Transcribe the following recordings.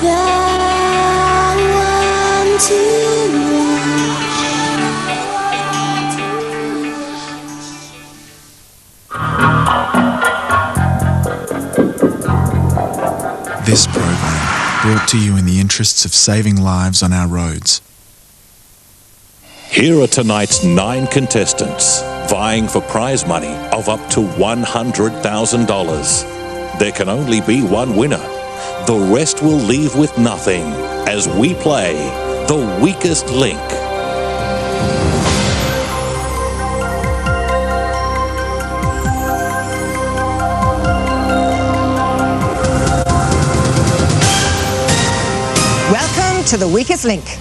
This program brought to you in the interests of saving lives on our roads. Here are tonight's 9 contestants vying for prize money of up to $100,000. There can only be one winner. The rest will leave with nothing as we play The Weakest Link. Welcome to The Weakest Link.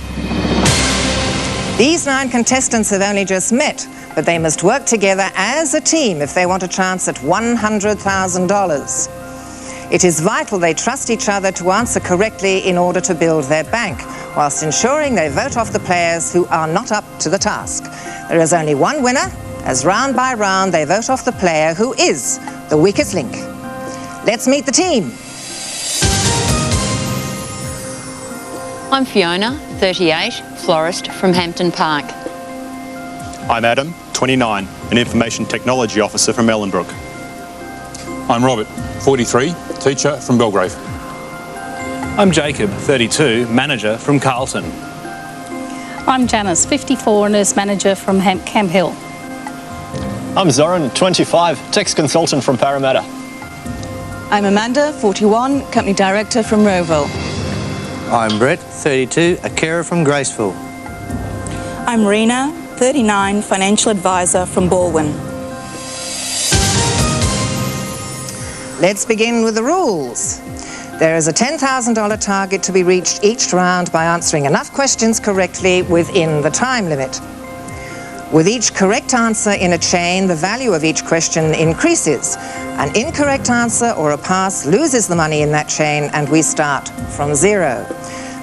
These 9 contestants have only just met, but they must work together as a team if they want a chance at $100,000. It is vital they trust each other to answer correctly in order to build their bank, whilst ensuring they vote off the players who are not up to the task. There is only one winner, as round by round they vote off the player who is the weakest link. Let's meet the team. I'm Fiona, 38, florist from Hampton Park. I'm Adam, 29, an information technology officer from Ellenbrook. I'm Robert, 43, teacher from Belgrave. I'm Jacob, 32, manager from Carlton. I'm Janice, 54, nurse manager from Camp Hill. I'm Zoran, 25, tax consultant from Parramatta. I'm Amanda, 41, company director from Rowville. I'm Brett, 32, a carer from Graceville. I'm Rena, 39, financial advisor from Baldwin. Let's begin with the rules. There is a $10,000 target to be reached each round by answering enough questions correctly within the time limit. With each correct answer in a chain, the value of each question increases. An incorrect answer or a pass loses the money in that chain, and we start from 0.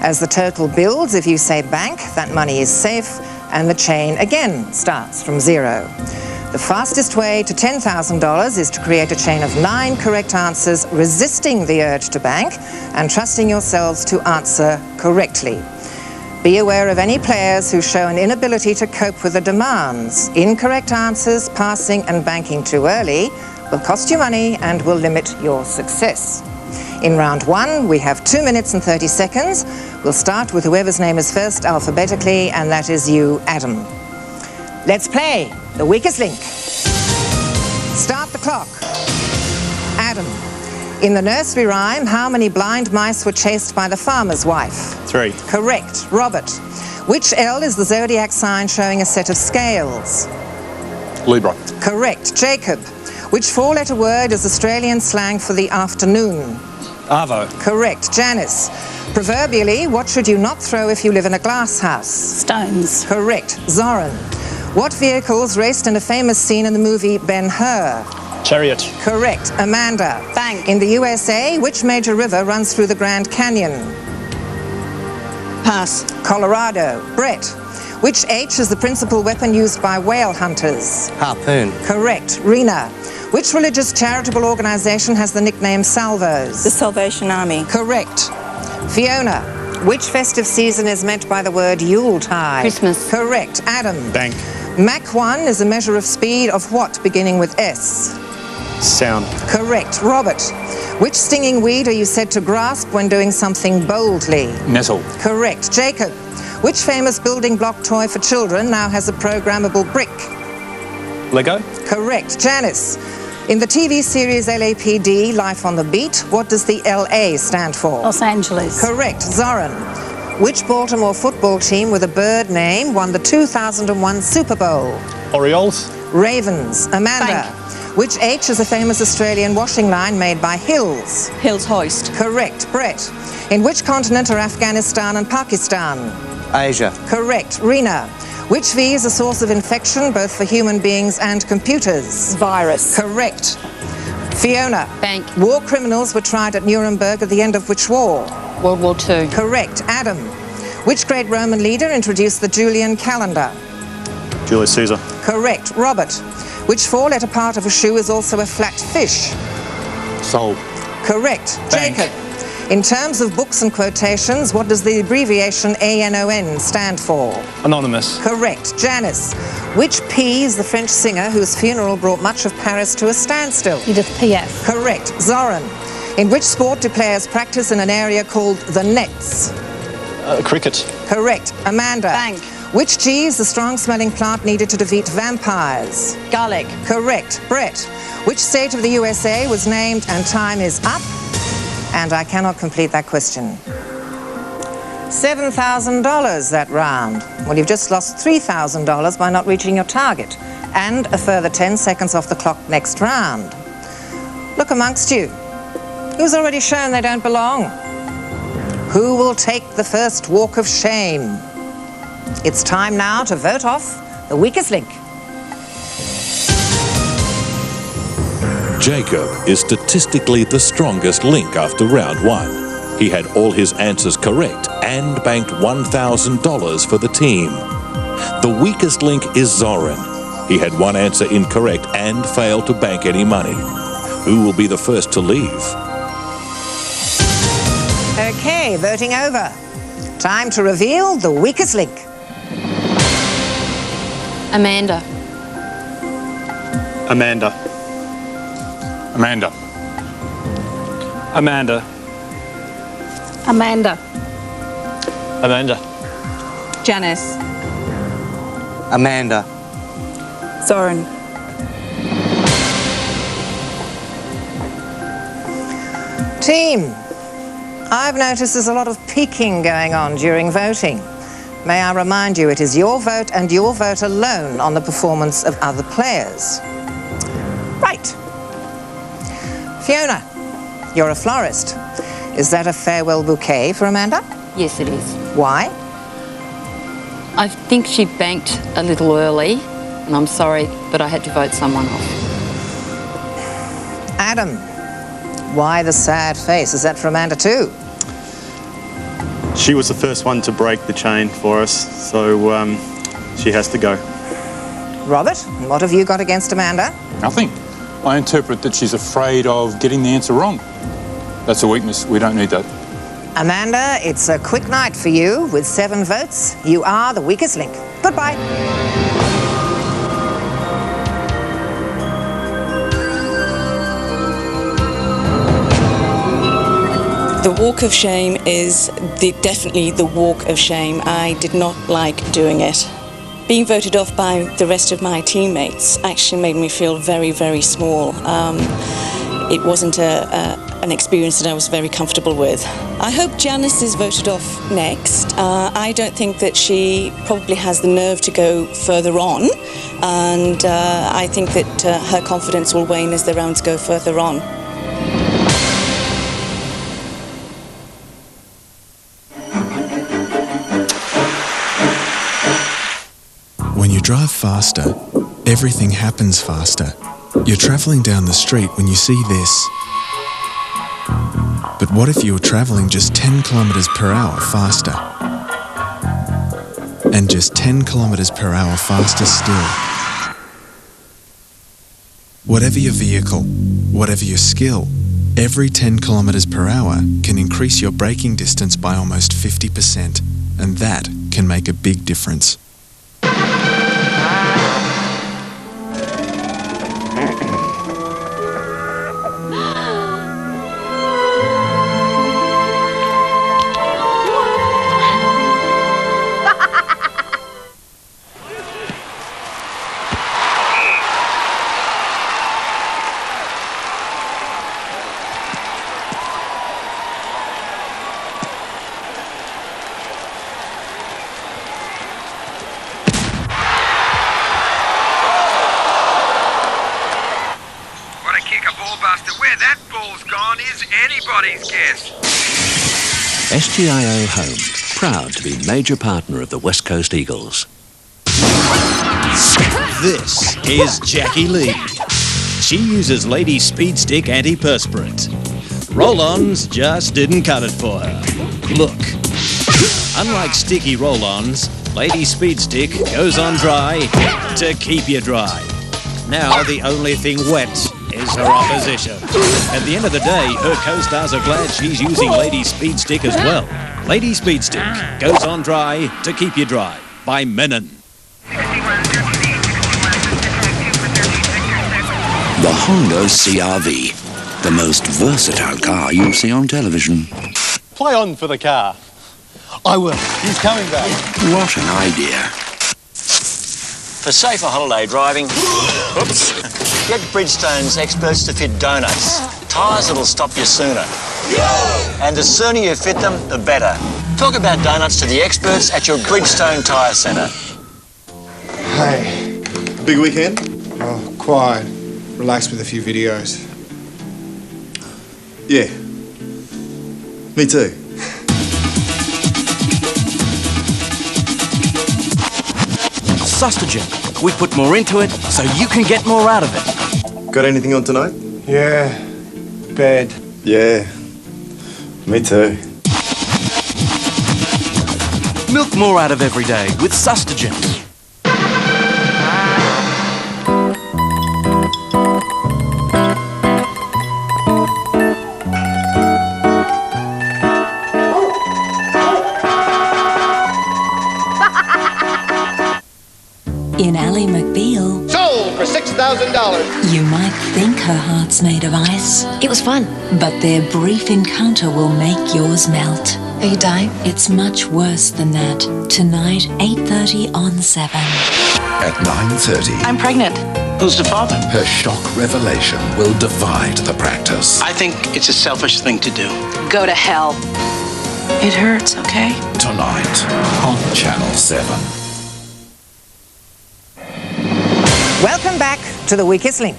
As the total builds, if you say bank, that money is safe, and the chain again starts from 0. The fastest way to $10,000 is to create a chain of 9 correct answers, resisting the urge to bank and trusting yourselves to answer correctly. Be aware of any players who show an inability to cope with the demands. Incorrect answers, passing and banking too early will cost you money and will limit your success. In round 1, we have 2 minutes and 30 seconds. We'll start with whoever's name is first alphabetically, and that is you, Adam. Let's play The Weakest Link. Start the clock. Adam, in the nursery rhyme, how many blind mice were chased by the farmer's wife? 3. Correct. Robert, which L is the zodiac sign showing a set of scales? Libra. Correct. Jacob, which 4-letter word is Australian slang for the afternoon? Arvo. Correct. Janice, proverbially, what should you not throw if you live in a glass house? Stones. Correct. Zoran, what vehicles raced in a famous scene in the movie Ben-Hur? Chariot. Correct. Amanda, Bank. in the USA, which major river runs through the Grand Canyon? Pass. Colorado. Brett, which H is the principal weapon used by whale hunters? Harpoon. Correct. Rena, which religious charitable organisation has the nickname Salvos? The Salvation Army. Correct. Fiona, which festive season is meant by the word Yuletide? Christmas. Correct. Adam, Bank. Mach 1 is a measure of speed of what beginning with S? Sound. Correct. Robert, which stinging weed are you said to grasp when doing something boldly? Nettle. Correct. Jacob, which famous building block toy for children now has a programmable brick? Lego. Correct. Janice, in the TV series LAPD, Life on the Beat, what does the LA stand for? Los Angeles. Correct. Zoran, which Baltimore football team with a bird name won the 2001 Super Bowl? Orioles. Ravens. Amanda, which H is a famous Australian washing line made by Hills? Hills Hoist. Correct. Brett, in which continent are Afghanistan and Pakistan? Asia. Correct. Rena, which V is a source of infection both for human beings and computers? Virus. Correct. Fiona, Bank. war criminals were tried at Nuremberg at the end of which war? World War II. Correct. Adam, which great Roman leader introduced the Julian calendar? Julius Caesar. Correct. Robert, which 4-letter part of a shoe is also a flat fish? Soul. Correct. Bank. Jacob, In terms of books and quotations, what does the abbreviation ANON stand for? Anonymous. Correct. Janice, which P is the French singer whose funeral brought much of Paris to a standstill? Edith Piaf. Correct. Zoran, in which sport do players practice in an area called the nets? Cricket. Correct. Amanda. Bank. Which G is the strong-smelling plant needed to defeat vampires? Garlic. Correct. Brett, which state of the USA was named and time is up? And I cannot complete that question. $7,000 that round. Well, you've just lost $3,000 by not reaching your target, and a further 10 seconds off the clock next round. Look amongst you. Who's already shown they don't belong? Who will take the first walk of shame? It's time now to vote off the weakest link. Jacob is statistically the strongest link after round 1. He had all his answers correct and banked $1,000 for the team. The weakest link is Zoran. He had one answer incorrect and failed to bank any money. Who will be the first to leave? Okay, voting over. Time to reveal the weakest link. Amanda. Amanda. Amanda. Amanda. Amanda. Amanda. Janice. Amanda. Zoran. Team, I've noticed there's a lot of peeking going on during voting. May I remind you, it is your vote and your vote alone on the performance of other players. Right. Fiona, you're a florist. Is that a farewell bouquet for Amanda? Yes, it is. Why? I think she banked a little early, and I'm sorry, but I had to vote someone off. Adam, why the sad face? Is that for Amanda too? She was the first one to break the chain for us, so she has to go. Robert, what have you got against Amanda? Nothing. I interpret that she's afraid of getting the answer wrong. That's a weakness. We don't need that. Amanda, it's a quick night for you. With 7 votes, you are the weakest link. Goodbye. The walk of shame is definitely the walk of shame. I did not like doing it. Being voted off by the rest of my teammates actually made me feel very, very small. It wasn't an experience that I was very comfortable with. I hope Janice is voted off next. I don't think that she probably has the nerve to go further on, and I think that her confidence will wane as the rounds go further on. When you drive faster, everything happens faster. You're travelling down the street when you see this. But what if you were travelling just 10 kilometres per hour faster? And just 10 kilometres per hour faster still. Whatever your vehicle, whatever your skill, every 10 kilometres per hour can increase your braking distance by almost 50%, and that can make a big difference. Where that ball's gone is anybody's guess. SGIO Home, proud to be major partner of the West Coast Eagles. This is Jackie Lee. She uses Lady Speed Stick antiperspirant. Roll-ons just didn't cut it for her. Look. Unlike sticky roll-ons, Lady Speed Stick goes on dry to keep you dry. Now the only thing wet crushes her opposition. At the end of the day, her co-stars are glad she's using Lady Speed Stick as well. Lady Speed Stick goes on dry to keep you dry by Menon. The Honda CR-V, the most versatile car you'll see on television. Play on for the car. I will. He's coming back. What an idea. For safer holiday driving, get Bridgestone's experts to fit donuts. Tyres that'll stop you sooner. And the sooner you fit them, the better. Talk about donuts to the experts at your Bridgestone Tyre Centre. Hey. Big weekend? Oh, quiet. Relaxed with a few videos. Yeah. Me too. Sustagen. We put more into it so you can get more out of it. Got anything on tonight? Yeah. Bed. Yeah. Me too. Milk more out of every day with Sustagen. In Ally McBeal, sold for $6,000. You might think her heart's made of ice. It was fun. But their brief encounter will make yours melt. Are you dying? It's much worse than that. Tonight, 8:30 on 7. At 9:30. I'm pregnant. Who's the father? Her shock revelation will divide the practice. I think it's a selfish thing to do. Go to hell. It hurts, okay? Tonight on Channel 7. Welcome back to The Weakest Link.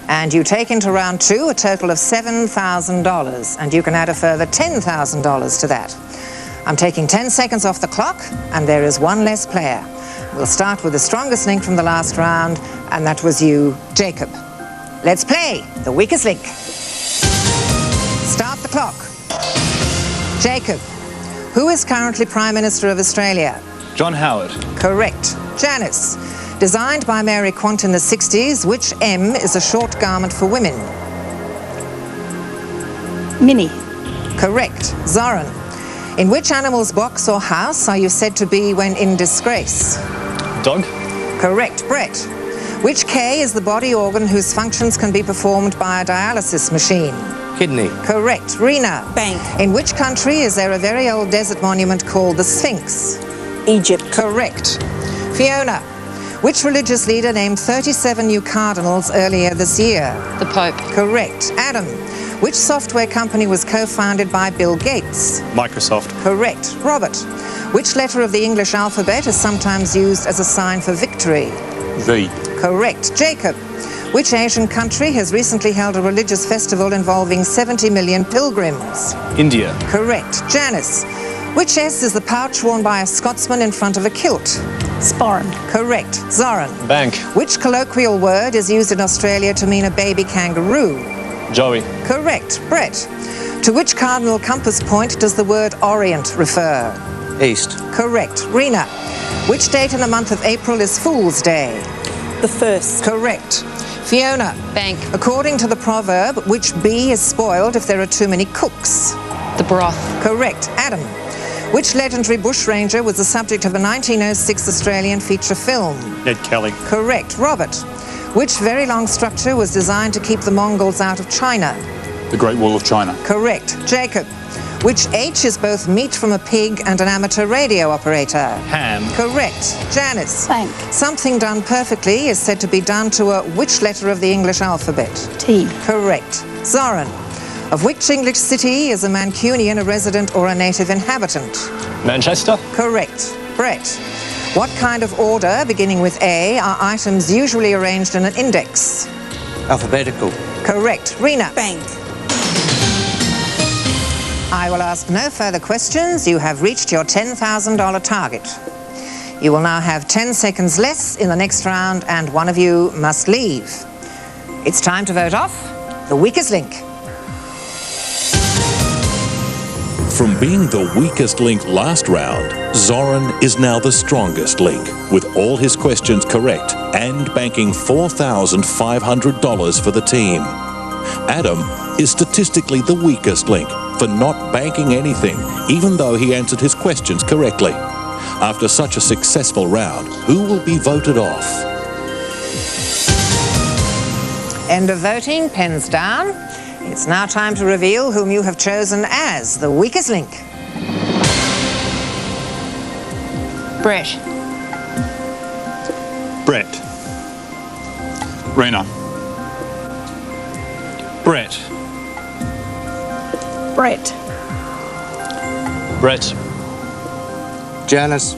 And you take into round 2 a total of $7,000, and you can add a further $10,000 to that. I'm taking 10 seconds off the clock, and there is one less player. We'll start with the strongest link from the last round, and that was you, Jacob. Let's play The Weakest Link. Start the clock. Jacob, who is currently Prime Minister of Australia? John Howard. Correct. Janice, designed by Mary Quant in the 60s, which M is a short garment for women? Mini. Correct. Zoran, in which animal's box or house are you said to be when in disgrace? Dog. Correct. Brett, which K is the body organ whose functions can be performed by a dialysis machine? Kidney. Correct. Rena, Bank. in which country is there a very old desert monument called the Sphinx? Egypt. Correct. Fiona, which religious leader named 37 new cardinals earlier this year? The Pope. Correct. Adam, which software company was co-founded by Bill Gates? Microsoft. Correct. Robert, which letter of the English alphabet is sometimes used as a sign for victory? V. Correct. Jacob, which Asian country has recently held a religious festival involving 70 million pilgrims? India. Correct. Janice, which S is the pouch worn by a Scotsman in front of a kilt? Sporran. Correct. Zoran, Bank. which colloquial word is used in Australia to mean a baby kangaroo? Joey. Correct. Brett, to which cardinal compass point does the word Orient refer? East. Correct. Rena, which date in the month of April is Fool's Day? The 1st. Correct. Fiona, Bank. according to the proverb, which bee is spoiled if there are too many cooks? The broth. Correct. Adam, which legendary bushranger was the subject of a 1906 Australian feature film? Ned Kelly. Correct. Robert, which very long structure was designed to keep the Mongols out of China? The Great Wall of China. Correct. Jacob, which H is both meat from a pig and an amateur radio operator? Ham. Correct. Janice, Bank. something done perfectly is said to be done to a which letter of the English alphabet? T. Correct. Zoran, of which English city is a Mancunian a resident or a native inhabitant? Manchester. Correct. Brett, what kind of order, beginning with A, are items usually arranged in an index? Alphabetical. Correct. Rena. Bank. I will ask no further questions. You have reached your $10,000 target. You will now have 10 seconds less in the next round, and one of you must leave. It's time to vote off the weakest link. From being the weakest link last round, Zoran is now the strongest link, with all his questions correct and banking $4,500 for the team. Adam is statistically the weakest link for not banking anything, even though he answered his questions correctly. After such a successful round, who will be voted off? End of voting, pens down. It's now time to reveal whom you have chosen as the weakest link. Brett. Brett. Rena. Brett. Brett. Brett. Janice.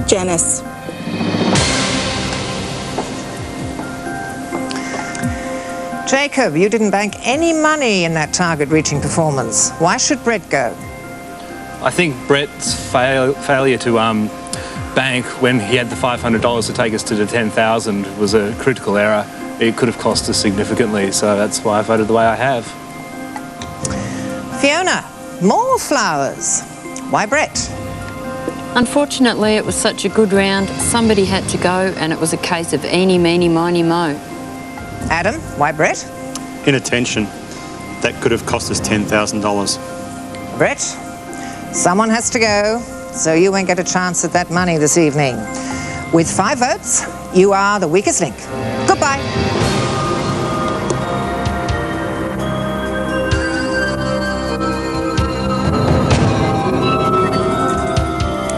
Janice. Jacob, you didn't bank any money in that target-reaching performance. Why should Brett go? I think Brett's failure to bank when he had the $500 to take us to the 10,000 was a critical error. It could have cost us significantly, so that's why I voted the way I have. Fiona, more flowers. Why Brett? Unfortunately, it was such a good round, somebody had to go, and it was a case of eeny, meeny, miny, mo. Adam, why Brett? Inattention. That could have cost us $10,000. Brett, someone has to go, so you won't get a chance at that money this evening. With 5 votes, you are the weakest link. Goodbye.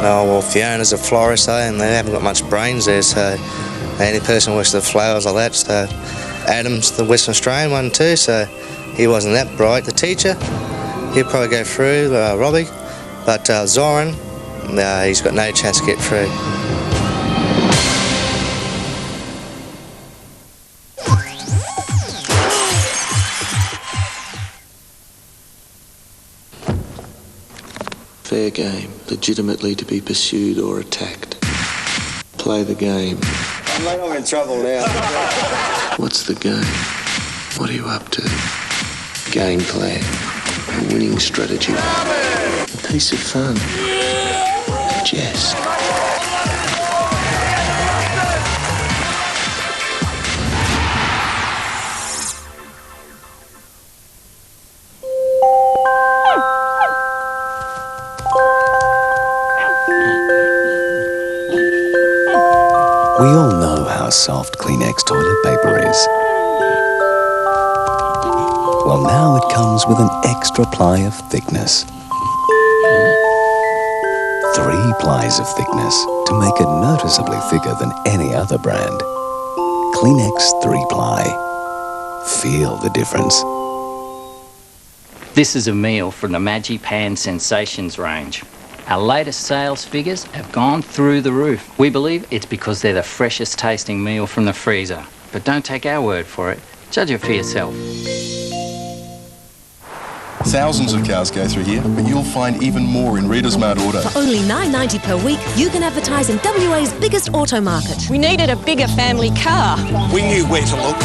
Oh, well, Fiona's a florist, and they haven't got much brains there, so any person who works with the flowers like that, so Adam's the Western Australian one too, so he wasn't that bright. The teacher, he'll probably go through, Robbie, but Zoran, he's got no chance to get through. Fair game, legitimately to be pursued or attacked. Play the game. Mate, I'm in trouble now. What's the game? What are you up to? Game plan. A winning strategy. A piece of fun. A jest. We all know how soft Kleenex toilet paper is. Well, now it comes with an extra ply of thickness. 3 plies of thickness to make it noticeably thicker than any other brand. Kleenex 3-ply. Feel the difference. This is a meal from the Majipan Sensations range. Our latest sales figures have gone through the roof. We believe it's because they're the freshest tasting meal from the freezer. But don't take our word for it. Judge it for yourself. Thousands of cars go through here, but you'll find even more in Reader's Mart Auto. For only $9.90 per week, you can advertise in WA's biggest auto market. We needed a bigger family car. We knew where to look.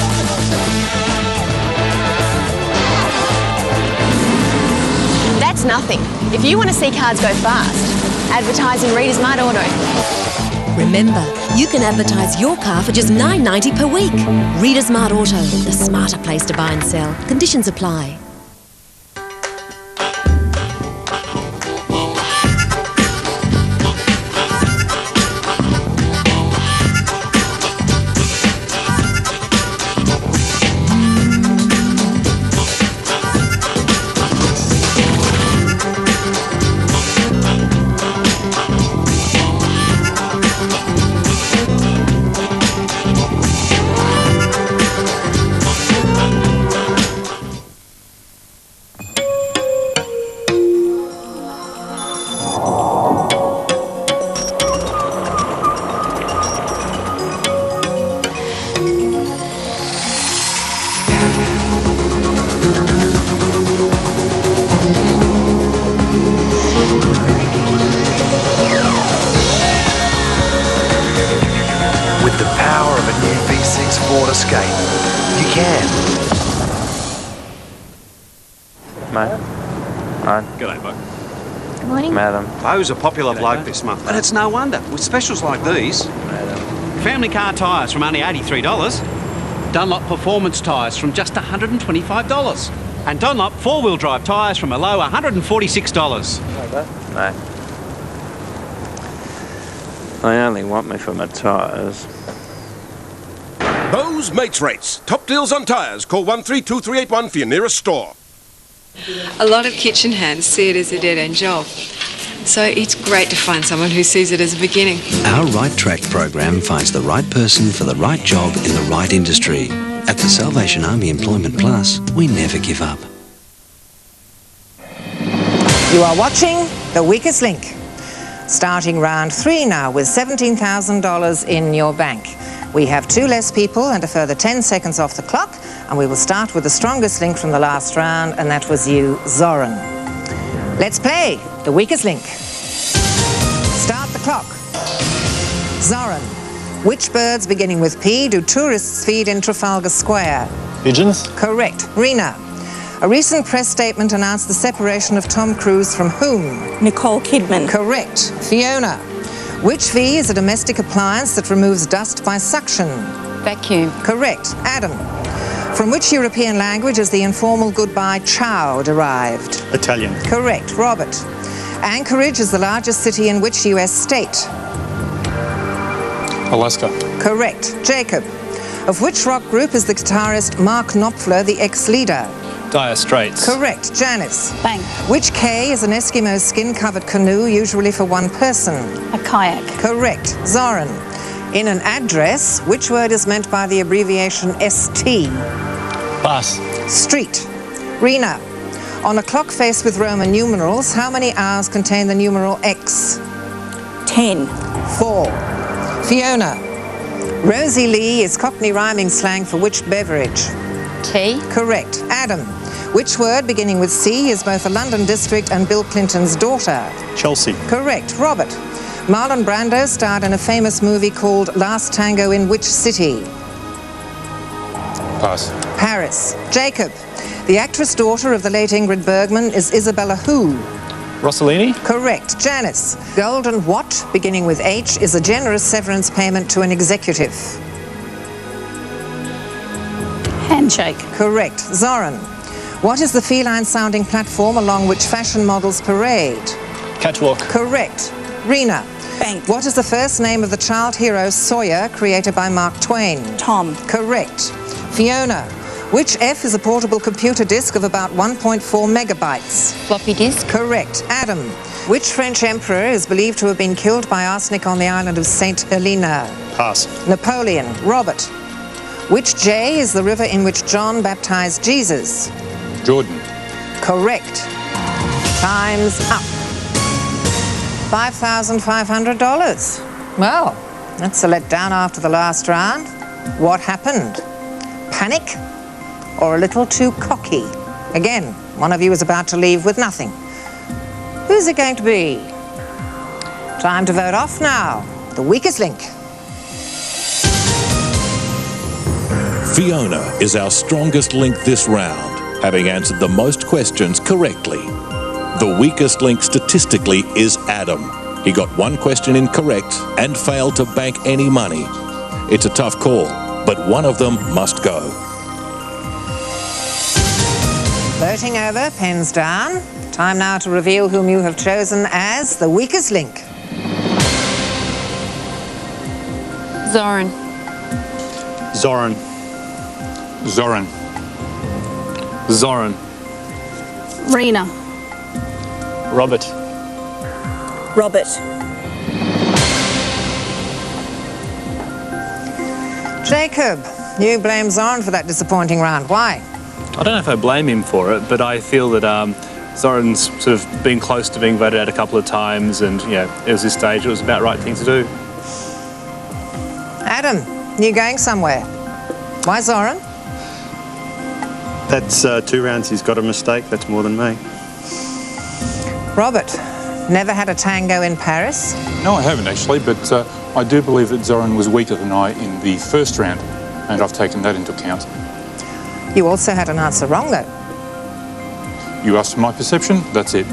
That's nothing. If you want to see cars go fast, advertise in Reader's Mart Auto. Remember, you can advertise your car for just $9.90 per week. Reader's Mart Auto, the smarter place to buy and sell. Conditions apply. With the power of a new V6 Ford Escape, you can. Mate, G'day, bud. Good morning. Madam. Bo's a popular bloke this month, and it's no wonder. With specials like these, family car tyres from only $83, Dunlop performance tyres from just $125, and Dunlop four-wheel drive tyres from a low $146. No. They only want me for my tyres. Bo's Mates Rates. Top deals on tyres. Call 132381 for your nearest store. A lot of kitchen hands see it as a dead-end job. So it's great to find someone who sees it as a beginning. Our Right Track program finds the right person for the right job in the right industry. At the Salvation Army Employment Plus, we never give up. You are watching The Weakest Link. Starting round 3 now with $17,000 in your bank. We have 2 less people and a further 10 seconds off the clock, and we will start with the strongest link from the last round, and that was you, Zoran. Let's play The Weakest Link. Start the clock. Zoran, which birds beginning with P do tourists feed in Trafalgar Square? Pigeons? Correct. Rena, a recent press statement announced the separation of Tom Cruise from whom? Nicole Kidman. Correct. Fiona, which V is a domestic appliance that removes dust by suction? Vacuum. Correct. Adam, from which European language is the informal goodbye ciao derived? Italian. Correct. Robert, Anchorage is the largest city in which US state? Alaska. Correct. Jacob, of which rock group is the guitarist Mark Knopfler the ex-leader? Dire Straits. Correct. Janice, Bang. which K is an Eskimo skin-covered canoe, usually for one person? A kayak. Correct. Zoran, in an address, which word is meant by the abbreviation ST? Pass. Street. Rena, on a clock face with Roman numerals, how many hours contain the numeral X? 10. 4. Fiona, Rosie Lee is Cockney rhyming slang for which beverage? Tea. Correct. Adam, which word beginning with C is both a London district and Bill Clinton's daughter? Chelsea. Correct. Robert, Marlon Brando starred in a famous movie called Last Tango in which city? Pass. Paris. Jacob, the actress daughter of the late Ingrid Bergman is Isabella who? Rossellini? Correct. Janice, golden what beginning with H is a generous severance payment to an executive? Handshake. Correct. Zoran, what is the feline-sounding platform along which fashion models parade? Catwalk. Correct. Rena, Bank. what is the first name of the child hero Sawyer created by Mark Twain? Tom. Correct. Fiona, which F is a portable computer disk of about 1.4 megabytes? Floppy disk. Correct. Adam, which French emperor is believed to have been killed by arsenic on the island of St. Helena? Pass. Napoleon. Robert, which J is the river in which John baptized Jesus? Jordan. Correct. Time's up. $5,500. Well, that's a letdown after the last round. What happened? Panic or a little too cocky? Again, one of you is about to leave with nothing. Who's it going to be? Time to vote off now. The weakest link. Fiona is our strongest link this round, having answered the most questions correctly. The weakest link statistically is Adam. He got 1 question incorrect and failed to bank any money. It's a tough call, but one of them must go. Voting over, pens down. Time now to reveal whom you have chosen as the weakest link. Zoran. Zoran. Zoran. Zoran. Rena. Robert. Robert. Jacob, you blame Zoran for that disappointing round. Why? I don't know if I blame him for it, but I feel that Zoran's sort of been close to being voted out a couple of times, and it was this stage, it was about right thing to do. Adam, you going somewhere? Why Zoran? That's 2 rounds he's got a mistake. That's more than me. Robert, never had a tango in Paris? No, I haven't actually, but I do believe that Zoran was weaker than I in the first round, and I've taken that into account. You also had an answer wrong, though. You asked for my perception, that's it.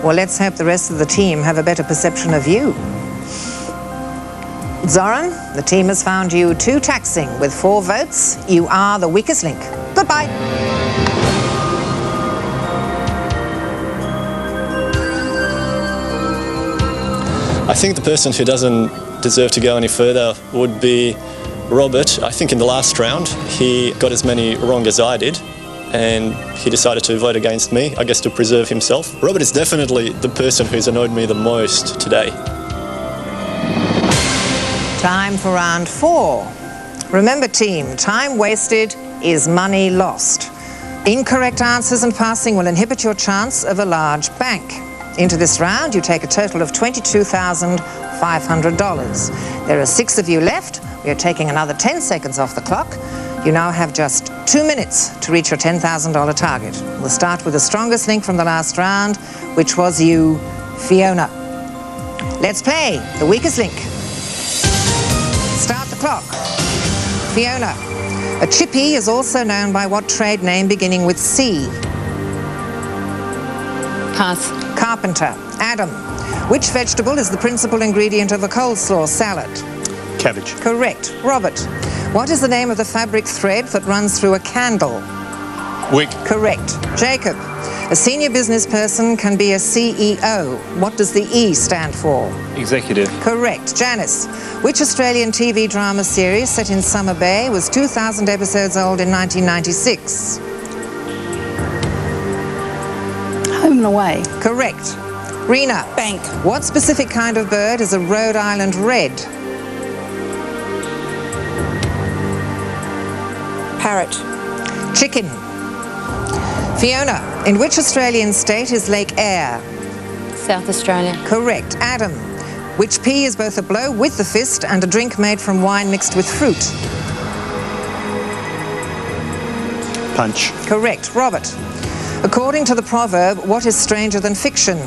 Well, let's hope the rest of the team have a better perception of you. Zoran, the team has found you too taxing. With 4 votes, you are the weakest link. Goodbye. I think the person who doesn't deserve to go any further would be Robert. I think in the last round he got as many wrong as I did, and he decided to vote against me, I guess to preserve himself. Robert is definitely the person who's annoyed me the most today. Time for round 4. Remember, team, time wasted is money lost. Incorrect answers and passing will inhibit your chance of a large bank. Into this round, you take a total of $22,500. There are 6 of you left. We are taking another 10 seconds off the clock. You now have just 2 minutes to reach your $10,000 target. We'll start with the strongest link from the last round, which was you, Fiona. Let's play the weakest link. Start the clock. Fiona. A chippy is also known by what trade name beginning with C? Pass. Carpenter. Adam. Which vegetable is the principal ingredient of a coleslaw salad? Cabbage. Correct. Robert. What is the name of the fabric thread that runs through a candle? Wick. Correct. Jacob. A senior business person can be a CEO. What does the E stand for? Executive. Correct. Janice. Which Australian TV drama series set in Summer Bay was 2,000 episodes old in 1996? Home and Away. Correct. Rena. Bank. What specific kind of bird is a Rhode Island red? Parrot. Chicken. Fiona. In which Australian state is Lake Eyre? South Australia. Correct. Adam. Which P is both a blow with the fist and a drink made from wine mixed with fruit? Punch. Correct. Robert. According to the proverb, what is stranger than fiction?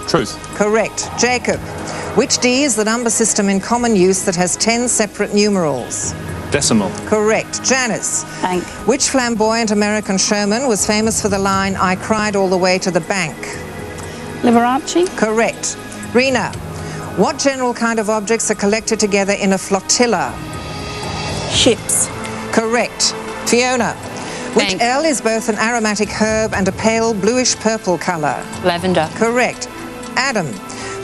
Truth. Correct. Jacob. Which D is the number system in common use that has 10 separate numerals? Decimal. Correct. Janice. Bank. Which flamboyant American showman was famous for the line, "I cried all the way to the bank"? Liberace. Correct. Rena. What general kind of objects are collected together in a flotilla? Ships. Correct. Fiona. Which Bank. L is both an aromatic herb and a pale bluish-purple colour? Lavender. Correct. Adam.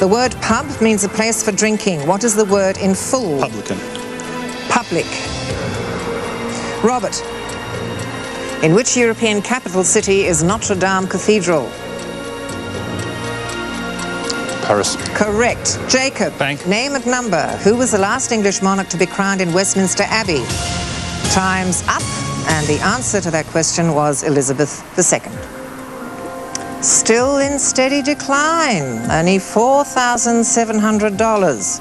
The word pub means a place for drinking. What is the word in full? Publican. Public. Robert. In which European capital city is Notre Dame Cathedral? Paris. Correct. Jacob. Bank. Name and number. Who was the last English monarch to be crowned in Westminster Abbey? Time's up, and the answer to that question was Elizabeth II. Still in steady decline. Only $4,700.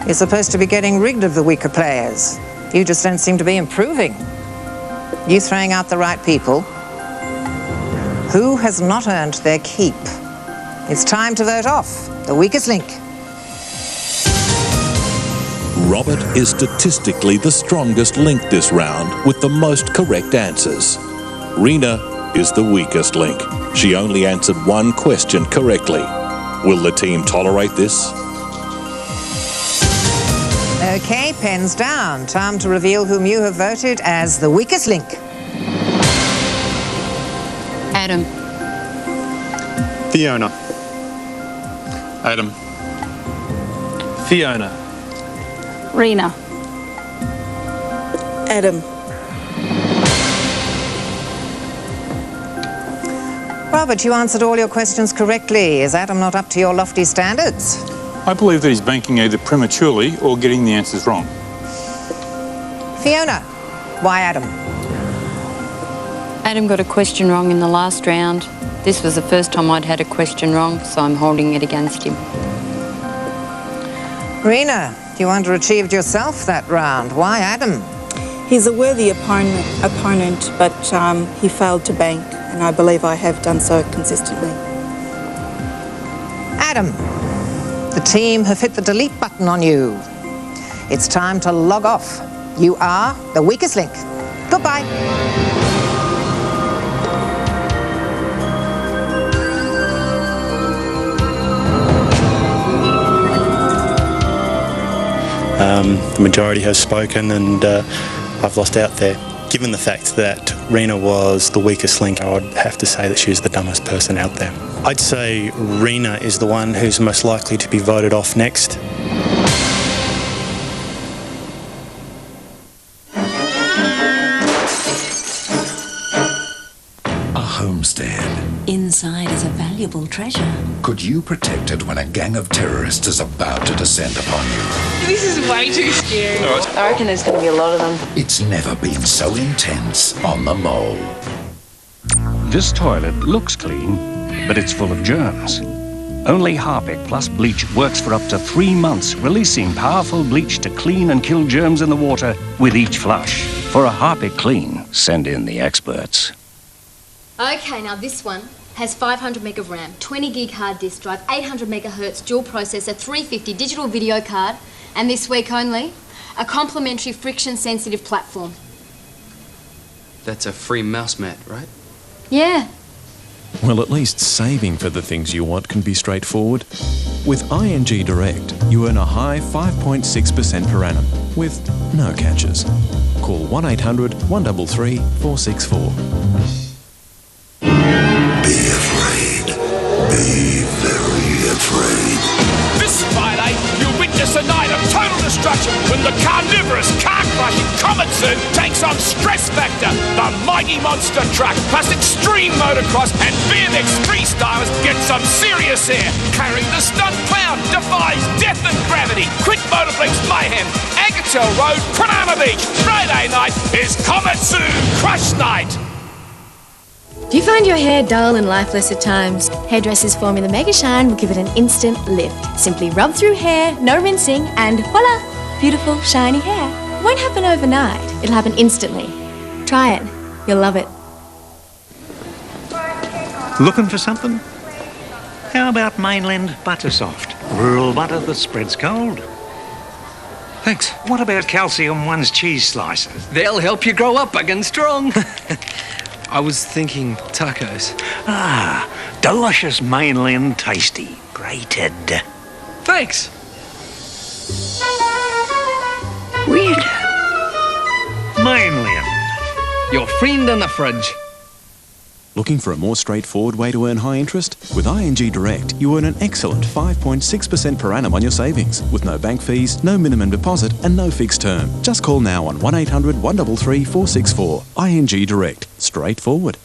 You're supposed to be getting rid of the weaker players. You just don't seem to be improving. You throwing out the right people. Who has not earned their keep? It's time to vote off the weakest link. Robert is statistically the strongest link this round with the most correct answers. Rena is the weakest link. She only answered 1 question correctly. Will the team tolerate this? Okay, pens down. Time to reveal whom you have voted as the weakest link. Adam. Fiona. Adam. Fiona. Rena. Adam. Robert, you answered all your questions correctly. Is Adam not up to your lofty standards? I believe that he's banking either prematurely or getting the answers wrong. Fiona, why Adam? Adam got a question wrong in the last round. This was the first time I'd had a question wrong, so I'm holding it against him. Rena, you underachieved yourself that round. Why Adam? He's a worthy opponent, but he failed to bank, and I believe I have done so consistently. Adam, the team have hit the delete button on you. It's time to log off. You are the weakest link. Goodbye. The majority have spoken, and I've lost out there. Given the fact that Rena was the weakest link, I would have to say that she's the dumbest person out there. I'd say Rena is the one who's most likely to be voted off next. A homestead. Inside is a valuable treasure. Could you protect it when a gang of terrorists is about to descend upon you? This is way too scary. I reckon there's going to be a lot of them. It's never been so intense on the mole. This toilet looks clean, but it's full of germs. Only Harpic Plus Bleach works for up to 3 months, releasing powerful bleach to clean and kill germs in the water with each flush. For a Harpic Clean, send in the experts. Okay, now this one has 500 meg of RAM, 20 gig hard disk drive, 800 megahertz dual processor, 350 digital video card, and this week only, a complimentary friction-sensitive platform. That's a free mouse mat, right? Yeah. Well, at least saving for the things you want can be straightforward. With ING Direct, you earn a high 5.6% per annum, with no catches. Call 1800 133 464. Be afraid. Be very afraid. This Friday, you'll witness a night of total destruction when the carnivorous, car-crushing Komatsu takes on Stress Factor, the mighty monster truck, plus extreme motocross and BMX freestylers get some serious air. Carrying the stunt clown defies death and gravity. Quick Motorblinks mayhem. Agatel Road, Banana Beach. Friday night is Komatsu Crush Night. Do you find your hair dull and lifeless at times? Hairdresser's Formula Mega Shine will give it an instant lift. Simply rub through hair, no rinsing, and voila! Beautiful, shiny hair. It won't happen overnight. It'll happen instantly. Try it. You'll love it. Looking for something? How about Mainland Buttersoft? Rural butter that spreads cold. Thanks. What about Calcium One's cheese slices? They'll help you grow up big and strong. I was thinking tacos. Ah, delicious Mainland tasty. Grated. Thanks. Weird. Mainland. Your friend in the fridge. Looking for a more straightforward way to earn high interest? With ING Direct, you earn an excellent 5.6% per annum on your savings, with no bank fees, no minimum deposit, and no fixed term. Just call now on 1800 133 464. ING Direct. Straightforward.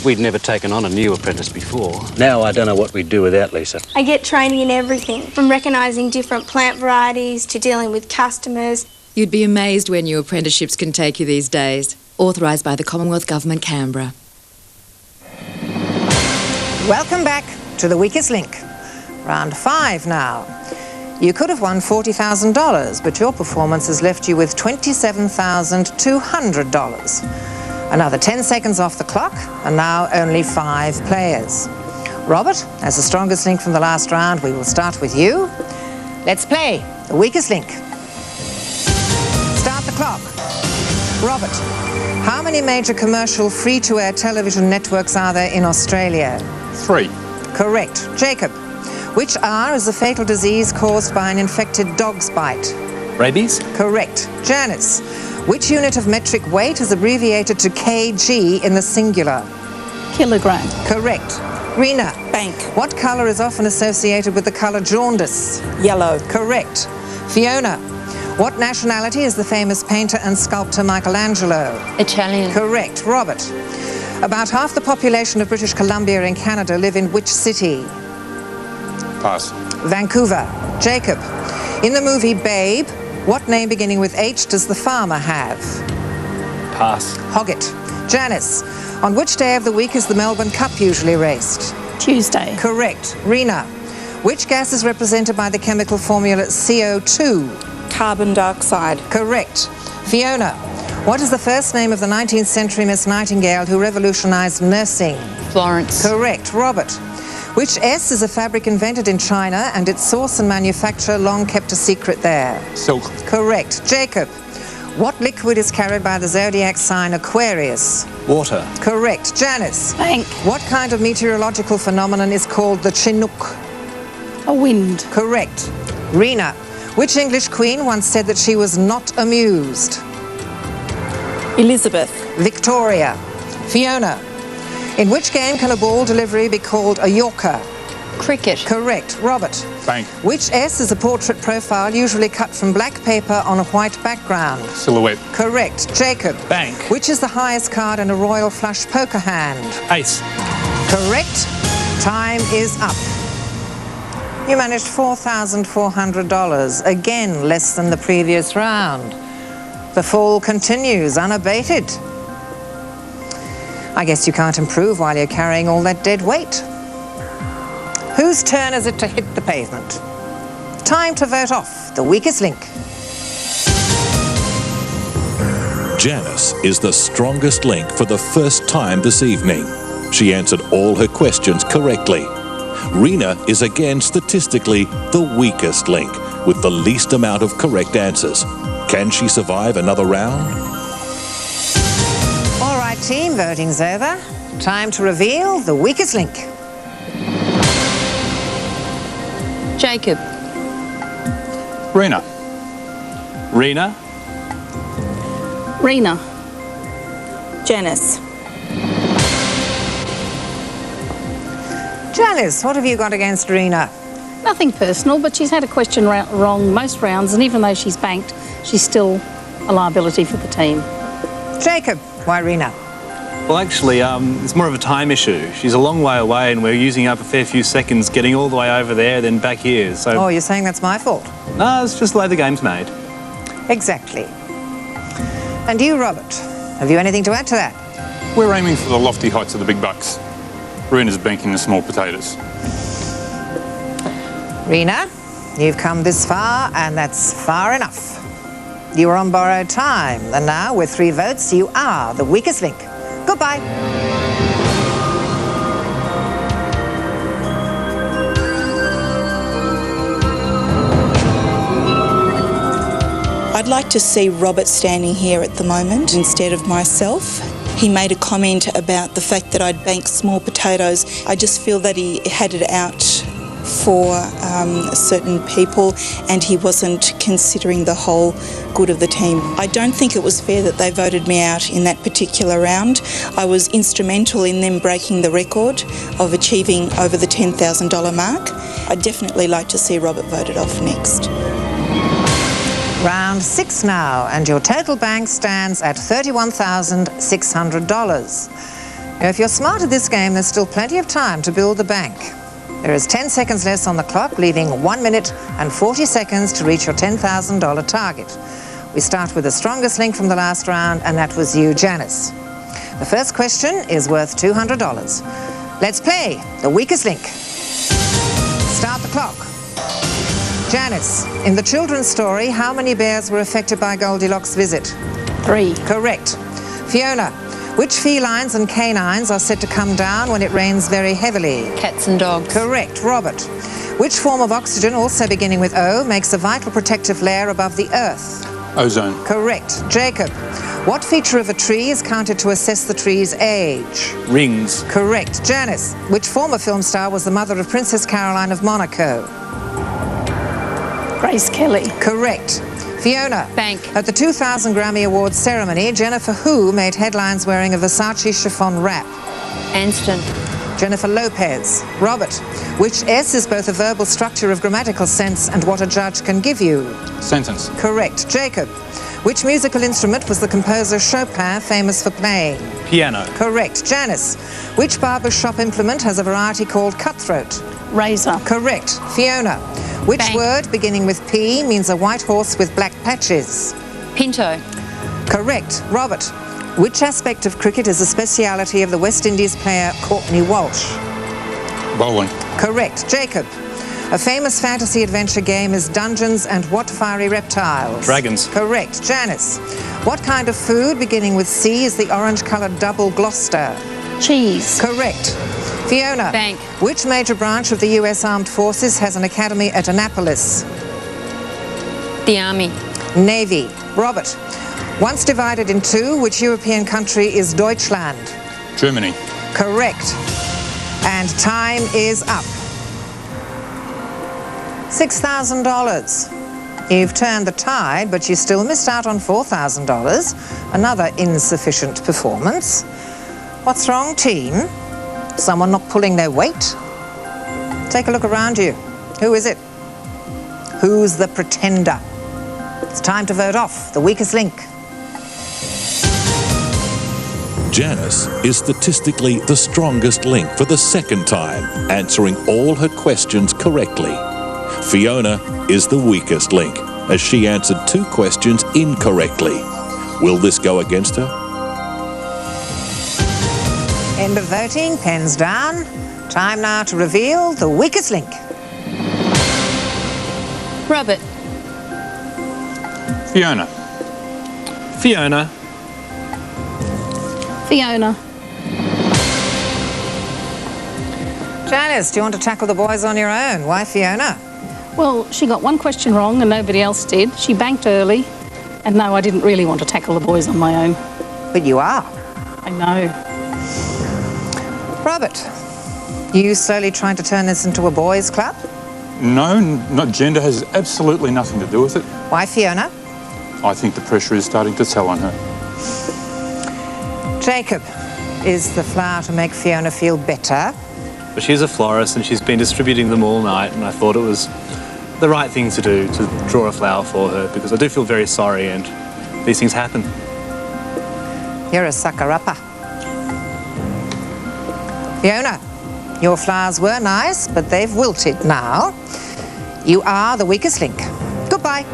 We'd never taken on a new apprentice before. Now I don't know what we'd do without Lisa. I get training in everything, from recognising different plant varieties to dealing with customers. You'd be amazed where new apprenticeships can take you these days. Authorised by the Commonwealth Government, Canberra. Welcome back to The Weakest Link. Round 5 now. You could have won $40,000, but your performance has left you with $27,200. Another 10 seconds off the clock, and now only 5 players. Robert, as the strongest link from the last round, we will start with you. Let's play The Weakest Link. Start the clock. Robert, how many major commercial free-to-air television networks are there in Australia? 3. Correct. Jacob, which R is a fatal disease caused by an infected dog's bite? Rabies? Correct. Janice, which unit of metric weight is abbreviated to kg in the singular? Kilogram. Correct. Rena. Bank. What colour is often associated with the colour jaundice? Yellow. Correct. Fiona. What nationality is the famous painter and sculptor Michelangelo? Italian. Correct. Robert. About half the population of British Columbia in Canada live in which city? Pass. Vancouver. Jacob. In the movie Babe, what name beginning with H does the farmer have? Pass. Hoggett. Janice. On which day of the week is the Melbourne Cup usually raced? Tuesday. Correct. Rena. Which gas is represented by the chemical formula CO2? Carbon dioxide. Correct. Fiona. What is the first name of the 19th century Miss Nightingale who revolutionised nursing? Florence. Correct. Robert. Which S is a fabric invented in China and its source and manufacture long kept a secret there? Silk. Correct. Jacob. What liquid is carried by the zodiac sign Aquarius? Water. Correct. Janice. Bank. What kind of meteorological phenomenon is called the Chinook? A wind. Correct. Rena. Which English queen once said that she was not amused? Elizabeth. Victoria. Fiona. In which game can a ball delivery be called a Yorker? Cricket. Correct. Robert. Bank. Which S is a portrait profile usually cut from black paper on a white background? Silhouette. Correct. Jacob. Bank. Which is the highest card in a royal flush poker hand? Ace. Correct. Time is up. You managed $4,400, again less than the previous round. The fall continues unabated. I guess you can't improve while you're carrying all that dead weight. Whose turn is it to hit the pavement? Time to vote off the weakest link. Janice is the strongest link for the first time this evening. She answered all her questions correctly. Rena is again statistically the weakest link with the least amount of correct answers. Can she survive another round? All right, team, voting's over. Time to reveal the weakest link. Jacob. Rena. Rena. Rena. Janice. Janice, what have you got against Rena? Nothing personal, but she's had a question wrong most rounds, and even though she's banked, she's still a liability for the team. Jacob, why Rena? Well, actually, it's more of a time issue. She's a long way away, and we're using up a fair few seconds getting all the way over there, then back here. So. Oh, you're saying that's my fault? No, it's just the way the game's made. Exactly. And you, Robert, have you anything to add to that? We're aiming for the lofty heights of the big bucks. Rena's banking the small potatoes. Rena, you've come this far, and that's far enough. You were on borrowed time, and now, with 3 votes, you are the weakest link. Goodbye. I'd like to see Robert standing here at the moment instead of myself. He made a comment about the fact that I'd banked small potatoes. I just feel that he had it out for certain people and he wasn't considering the whole good of the team. I don't think it was fair that they voted me out in that particular round. I was instrumental in them breaking the record of achieving over the $10,000 mark. I'd definitely like to see Robert voted off next. Round 6 now, and your total bank stands at $31,600. Now, if you're smart at this game, there's still plenty of time to build the bank. There is 10 seconds less on the clock, leaving 1 minute and 40 seconds to reach your $10,000 target. We start with the strongest link from the last round, and that was you, Janice. The first question is worth $200. Let's play the weakest link. Start the clock. Janice, in the children's story, how many bears were affected by Goldilocks' visit? 3. Correct. Fiona, which felines and canines are said to come down when it rains very heavily? Cats and dogs. Correct. Robert, which form of oxygen, also beginning with O, makes a vital protective layer above the earth? Ozone. Correct. Jacob, what feature of a tree is counted to assess the tree's age? Rings. Correct. Janice, which former film star was the mother of Princess Caroline of Monaco? Grace Kelly. Correct. Fiona. Bank. At the 2000 Grammy Awards ceremony, Jennifer who made headlines wearing a Versace chiffon wrap? Anston. Jennifer Lopez. Robert, which S is both a verbal structure of grammatical sense and what a judge can give you? Sentence. Correct. Jacob, which musical instrument was the composer Chopin famous for playing? Piano. Correct. Janice, which barber's shop implement has a variety called cutthroat? Razor. Correct. Fiona, which Bank. word beginning with P means a white horse with black patches? Pinto. Correct. Robert, which aspect of cricket is a speciality of the West Indies player Courtney Walsh? Bowling. Correct. Jacob, a famous fantasy adventure game is Dungeons and what fiery reptiles? Dragons. Correct. Janice, what kind of food beginning with C is the orange-coloured double Gloucester? Cheese. Correct. Fiona, Bank. which major branch of the US Armed Forces has an academy at Annapolis? The Army. Navy. Robert, once divided in 2, which European country is Deutschland? Germany. Correct. And time is up. $6,000. You've turned the tide, but you still missed out on $4,000. Another insufficient performance. What's wrong, team? Someone not pulling their weight? Take a look around you. Who is it? Who's the pretender? It's time to vote off the weakest link. Janice is statistically the strongest link for the second time, answering all her questions correctly. Fiona is the weakest link, as she answered 2 questions incorrectly. Will this go against her? End of voting, pens down. Time now to reveal the weakest link. Robert. Fiona. Fiona. Fiona. Janice, do you want to tackle the boys on your own? Why Fiona? Well, she got one question wrong and nobody else did. She banked early. And no, I didn't really want to tackle the boys on my own. But you are. I know. Robert, you slowly trying to turn this into a boys' club? No, not gender has absolutely nothing to do with it. Why Fiona? I think the pressure is starting to tell on her. Jacob, is the flower to make Fiona feel better? But she's a florist and she's been distributing them all night, and I thought it was the right thing to do to draw a flower for her, because I do feel very sorry and these things happen. You're a sucker-upper. Fiona, your flowers were nice, but they've wilted now. You are the weakest link. Goodbye.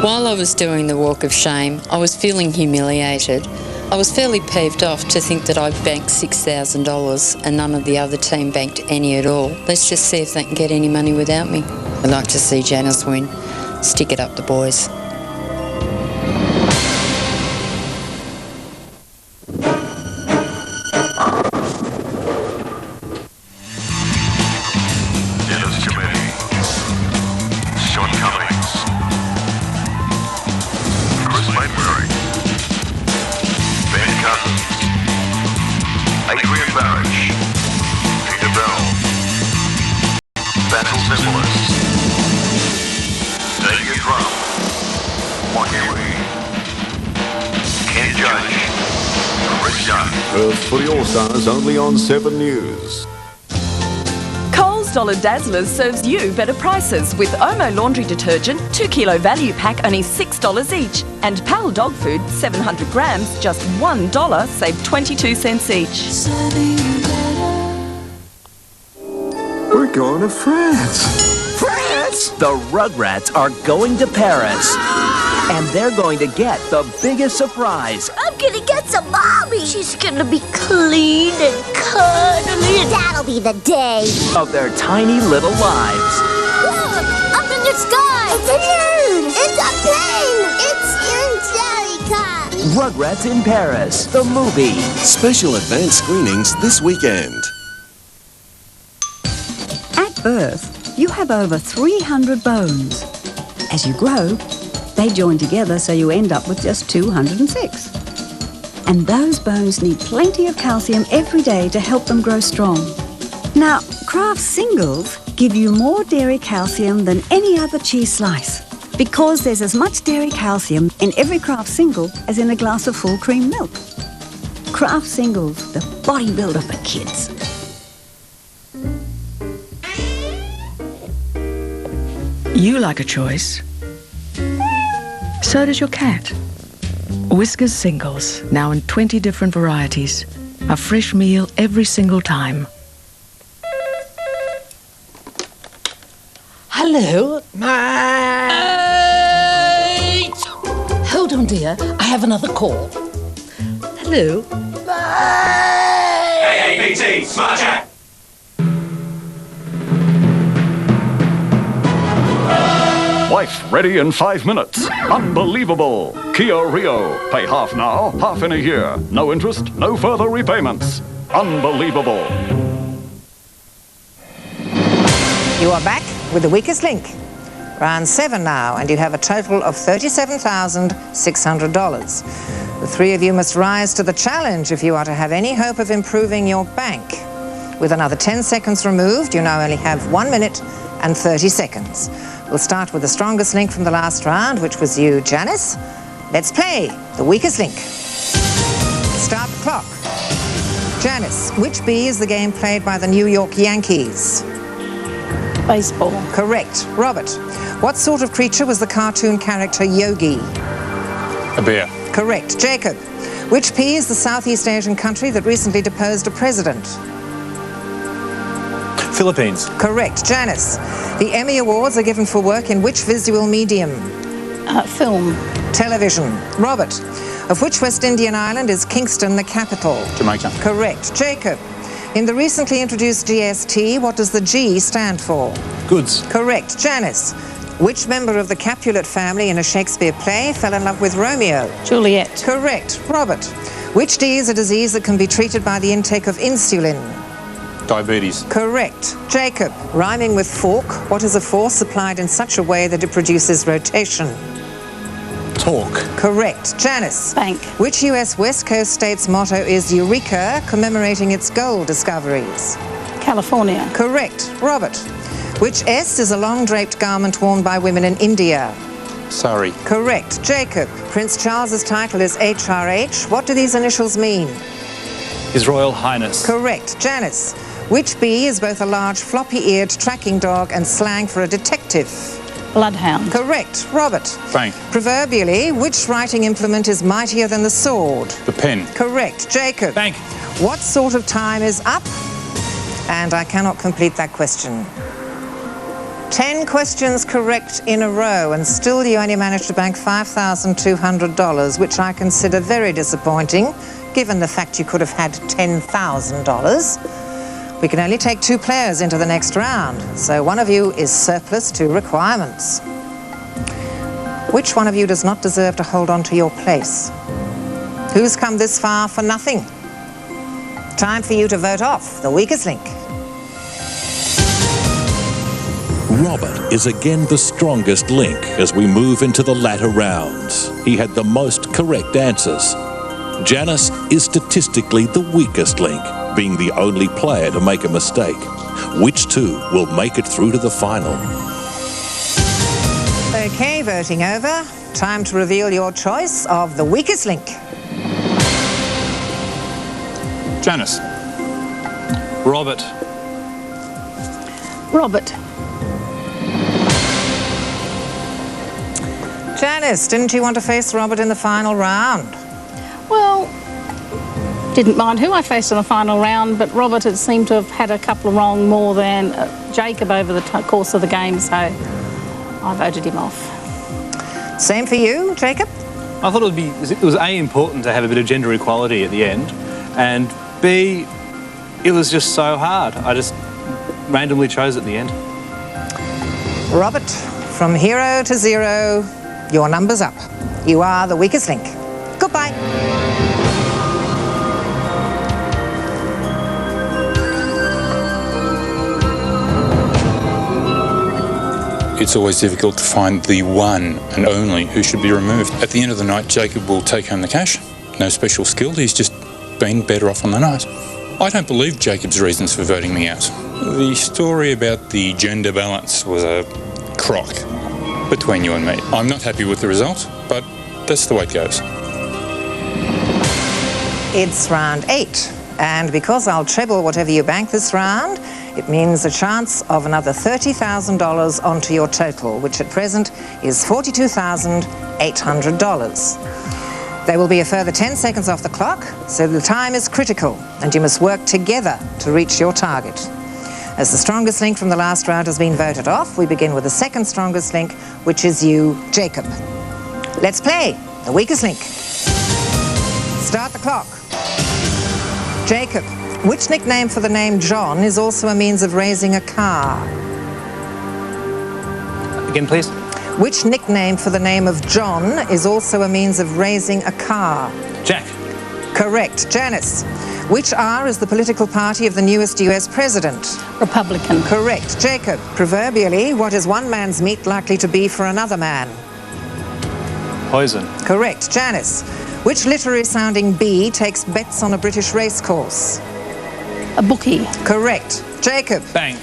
While I was doing the walk of shame, I was feeling humiliated. I was fairly peeved off to think that I banked $6,000 and none of the other team banked any at all. Let's just see if they can get any money without me. I'd like to see Janice win. Stick it up the boys. First for the All-Stars, only on 7 News. Coles Dollar Dazzlers serves you better prices with Omo laundry detergent, 2 kilo value pack, only $6 each. And Pal dog food, 700 grams, just $1, save 22 cents each. We're going to France. France? The Rugrats are going to Paris. And they're going to get the biggest surprise. I'm gonna get some mommy. She's gonna be clean and cuddly. That'll be the day of their tiny little lives. Look, up in the sky. It's a bird. It's a plane. It's Angelica. Rugrats in Paris, the movie. Special advanced screenings this weekend. At birth, you have over 300 bones. As you grow, they join together so you end up with just 206. And those bones need plenty of calcium every day to help them grow strong. Now, Kraft Singles give you more dairy calcium than any other cheese slice, because there's as much dairy calcium in every Kraft Single as in a glass of full cream milk. Kraft Singles, the bodybuilder for kids. You like a choice. So does your cat. Whiskers Singles, now in 20 different varieties. A fresh meal every single time. Hello, mate. Hold on, dear. I have another call. Hello. AAPT, Smart Chat. Wife ready in 5 minutes. Unbelievable. Kia Rio. Pay half now, half in a year. No interest, no further repayments. Unbelievable. You are back with the weakest link. Round 7 now, and you have a total of $37,600. The three of you must rise to the challenge if you are to have any hope of improving your bank. With another 10 seconds removed, you now only have 1 minute and 30 seconds. We'll start with the strongest link from the last round, which was you, Janice. Let's play the weakest link. Start the clock. Janice, which bee is the game played by the New York Yankees? Baseball. Correct. Robert, what sort of creature was the cartoon character Yogi? A bear. Correct. Jacob, which pea is the Southeast Asian country that recently deposed a president? Philippines. Correct. Janice, the Emmy Awards are given for work in which visual medium? Film. Television. Robert, of which West Indian island is Kingston the capital? Jamaica. Correct. Jacob, in the recently introduced GST, what does the G stand for? Goods. Correct. Janice, which member of the Capulet family in a Shakespeare play fell in love with Romeo? Juliet. Correct. Robert, which D is a disease that can be treated by the intake of insulin? Diabetes. Correct. Jacob, rhyming with fork, what is a force applied in such a way that it produces rotation? Torque. Correct. Janice. Bank. Which US West Coast state's motto is Eureka, commemorating its gold discoveries? California. Correct. Robert, which S is a long draped garment worn by women in India? Surrey. Correct. Jacob, Prince Charles's title is HRH. What do these initials mean? His Royal Highness. Correct. Janice, which bee is both a large floppy-eared tracking dog and slang for a detective? Bloodhound. Correct. Robert. Bank. Proverbially, which writing implement is mightier than the sword? The pen. Correct. Jacob. Bank. What sort of time is up? And I cannot complete that question. 10 questions correct in a row, and still you only managed to bank $5,200, which I consider very disappointing, given the fact you could have had $10,000. We can only take 2 players into the next round, so one of you is surplus to requirements. Which one of you does not deserve to hold on to your place? Who's come this far for nothing? Time for you to vote off the weakest link. Robert is again the strongest link as we move into the latter rounds. He had the most correct answers. Janice is statistically the weakest link, being the only player to make a mistake. Which two will make it through to the final? Okay, voting over. Time to reveal your choice of the weakest link. Janice. Robert. Robert. Janice, didn't you want to face Robert in the final round? Well, didn't mind who I faced in the final round, but Robert had seemed to have had a couple wrong more than Jacob over the course of the game, so I voted him off. Same for you, Jacob? I thought it was A, important to have a bit of gender equality at the end, and B, it was just so hard. I just randomly chose at the end. Robert, from hero to zero, your number's up. You are the weakest link. Goodbye. It's always difficult to find the one and only who should be removed. At the end of the night, Jacob will take home the cash. No special skill, he's just been better off on the night. I don't believe Jacob's reasons for voting me out. The story about the gender balance was a crock between you and me. I'm not happy with the result, but that's the way it goes. It's round 8, and because I'll treble whatever you bank this round, it means a chance of another $30,000 onto your total, which at present is $42,800. There will be a further 10 seconds off the clock, so the time is critical, and you must work together to reach your target. As the strongest link from the last round has been voted off, we begin with the second strongest link, which is you, Jacob. Let's play the weakest link. Start the clock. Jacob, which nickname for the name John is also a means of raising a car? Again, please. Which nickname for the name of John is also a means of raising a car? Jack. Correct. Janice, Which R is the political party of the newest US president? Republican. Correct. Jacob, proverbially, what is one man's meat likely to be for another man? Poison. Correct. Janice, which literary-sounding bee takes bets on a British racecourse? A bookie. Correct. Jacob. Bank.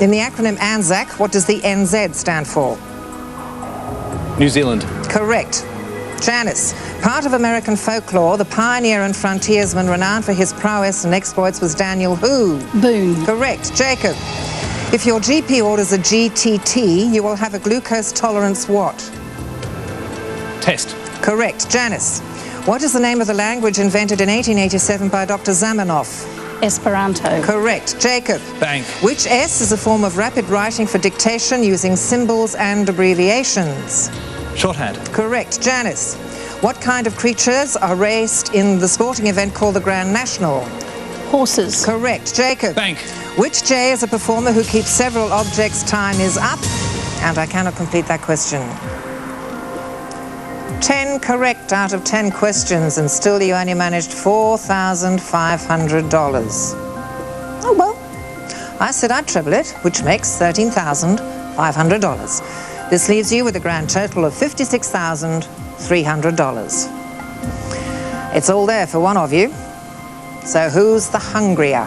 In the acronym ANZAC, what does the NZ stand for? New Zealand. Correct. Janice, part of American folklore, the pioneer and frontiersman renowned for his prowess and exploits was Daniel who? Boone. Correct. Jacob, if your GP orders a GTT, you will have a glucose tolerance what? Test. Correct. Janice, what is the name of the language invented in 1887 by Dr. Zamenhof? Esperanto. Correct. Jacob. Bank. Which S is a form of rapid writing for dictation using symbols and abbreviations? Shorthand. Correct. Janice, what kind of creatures are raced in the sporting event called the Grand National? Horses. Correct. Jacob. Bank. Which J is a performer who keeps several objects' time is up? And I cannot complete that question. 10 correct out of 10 questions, and still you only managed $4,500. Oh, well, I said I'd treble it, which makes $13,500. This leaves you with a grand total of $56,300. It's all there for one of you. So who's the hungrier?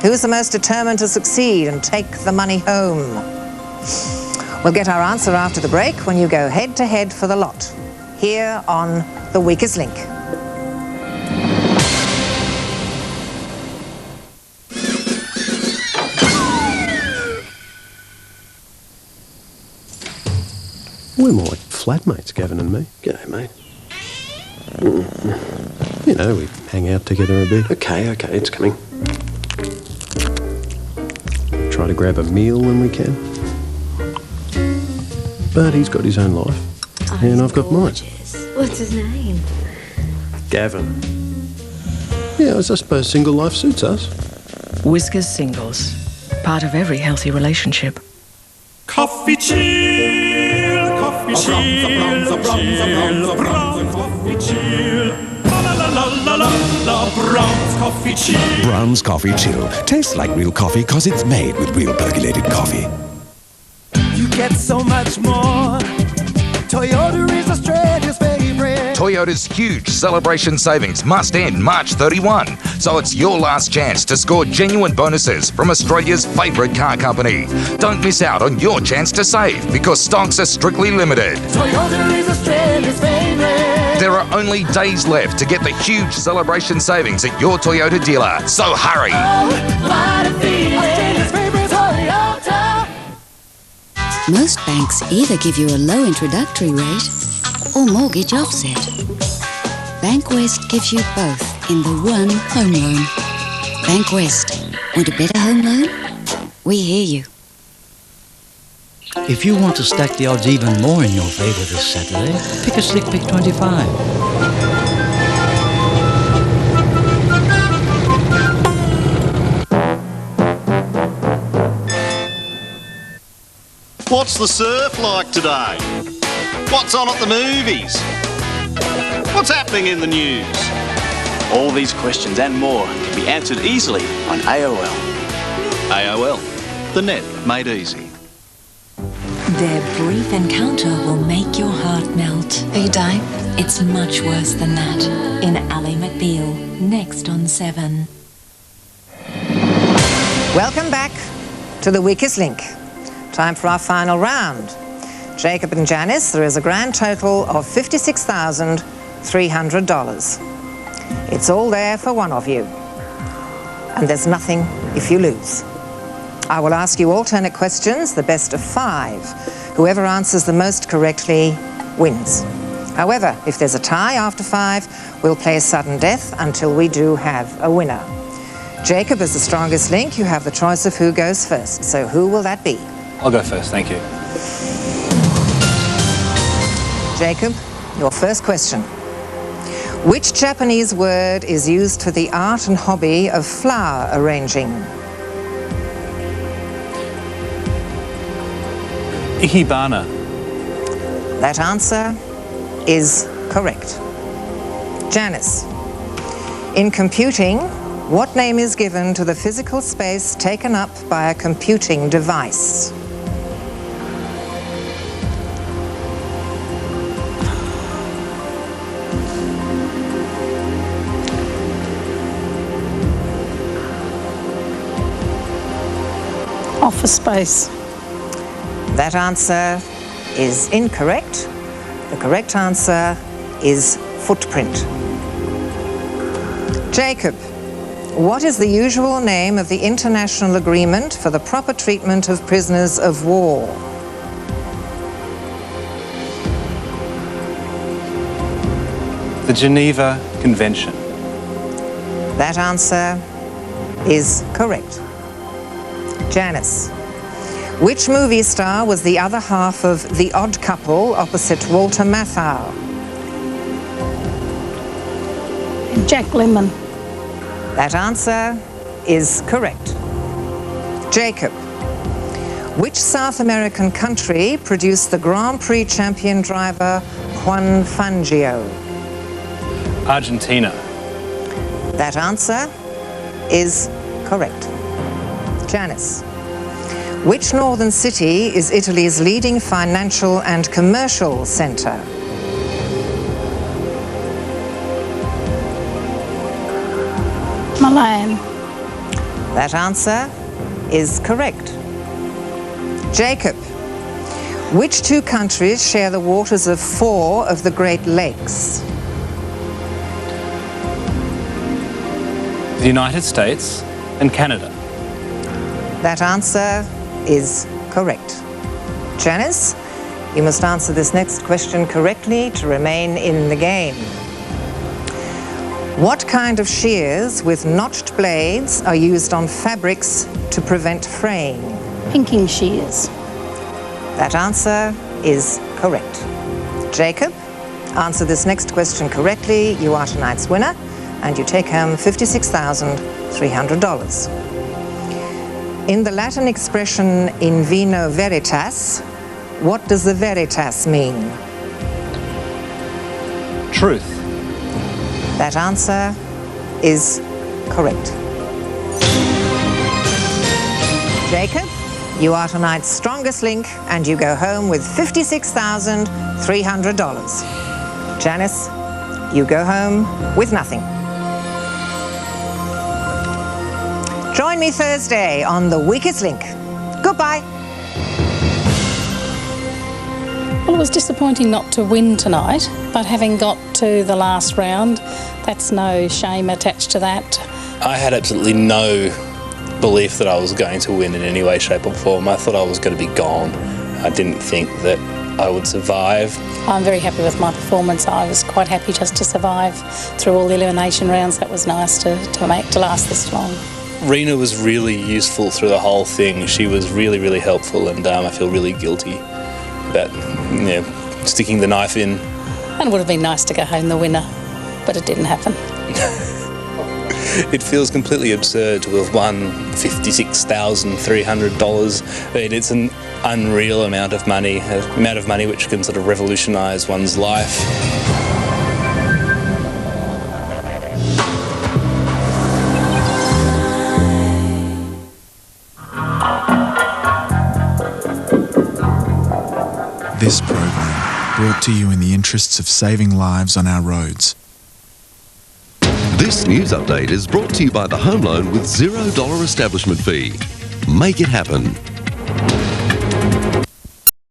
Who's the most determined to succeed and take the money home? We'll get our answer after the break when you go head-to-head for the lot, here on The Weakest Link. We're more like flatmates, Gavin and me. G'day, mate. You know, we hang out together a bit. Okay, it's coming. Try to grab a meal when we can. But he's got his own life. Oh, and I've got mine. What's his name? Gavin. Yeah, I suppose single life suits us. Whiskers Singles. Part of every healthy relationship. Coffee chill, coffee chill, coffee chill. La la la la la la, Brown's Coffee Chill. Brown's Coffee Chill. Tastes like real coffee because it's made with real percolated coffee. You get so much more. Toyota is Australia's favourite. Toyota's huge celebration savings must end March 31, so it's your last chance to score genuine bonuses from Australia's favourite car company. Don't miss out on your chance to save because stocks are strictly limited. Toyota is Australia's favourite. There are only days left to get the huge celebration savings at your Toyota dealer, so hurry. Oh, what a feeling. Australia's favourite Toyota. Most banks either give you a low introductory rate or mortgage offset. Bank West gives you both in the one home loan. Bank West. Want a better home loan? We hear you. If you want to stack the odds even more in your favour this Saturday, pick a Slick Pick 25. What's the surf like today? What's on at the movies? What's happening in the news? All these questions and more can be answered easily on AOL. AOL, the net made easy. Their brief encounter will make your heart melt. Are you dying? It's much worse than that. In Ally McBeal, next on 7. Welcome back to The Weakest Link. Time for our final round. Jacob and Janice, there is a grand total of $56,300. It's all there for one of you. And there's nothing if you lose. I will ask you alternate questions, the best of 5. Whoever answers the most correctly wins. However, if there's a tie after 5, we'll play sudden death until we do have a winner. Jacob is the strongest link. You have the choice of who goes first. So who will that be? I'll go first, thank you. Jacob, your first question. Which Japanese word is used for the art and hobby of flower arranging? Ikebana. That answer is correct. Janice, In computing, what name is given to the physical space taken up by a computing device? Office space. That answer is incorrect. The correct answer is footprint. Jacob, what is the usual name of the international agreement for the proper treatment of prisoners of war? The Geneva Convention. That answer is correct. Janice, which movie star was the other half of The Odd Couple opposite Walter Matthau? Jack Lemmon. That answer is correct. Jacob, which South American country produced the Grand Prix champion driver Juan Fangio? Argentina. That answer is correct. Janice, which northern city is Italy's leading financial and commercial centre? Milan. That answer is correct. Jacob, which two countries share the waters of 4 of the Great Lakes? The United States and Canada. That answer is correct. Janice, you must answer this next question correctly to remain in the game. What kind of shears with notched blades are used on fabrics to prevent fraying? Pinking shears. That answer is correct. Jacob, answer this next question correctly. You are tonight's winner, and you take home $56,300. In the Latin expression in vino veritas, what does the veritas mean? Truth. That answer is correct. Jacob, you are tonight's strongest link, and you go home with $56,300. Janice, you go home with nothing. Join me Thursday on The Weakest Link. Goodbye. Well, it was disappointing not to win tonight, but having got to the last round, that's no shame attached to that. I had absolutely no belief that I was going to win in any way, shape or form. I thought I was going to be gone. I didn't think that I would survive. I'm very happy with my performance. I was quite happy just to survive through all the elimination rounds. That was nice to last this long. Rena was really useful through the whole thing. She was really, really helpful, and I feel really guilty about sticking the knife in. And it would have been nice to go home the winner, but it didn't happen. It feels completely absurd to have won $56,300. I mean, it's an unreal amount of money which can sort of revolutionise one's life. This program brought to you in the interests of saving lives on our roads. This news update is brought to you by the Home Loan with $0 establishment fee. Make it happen.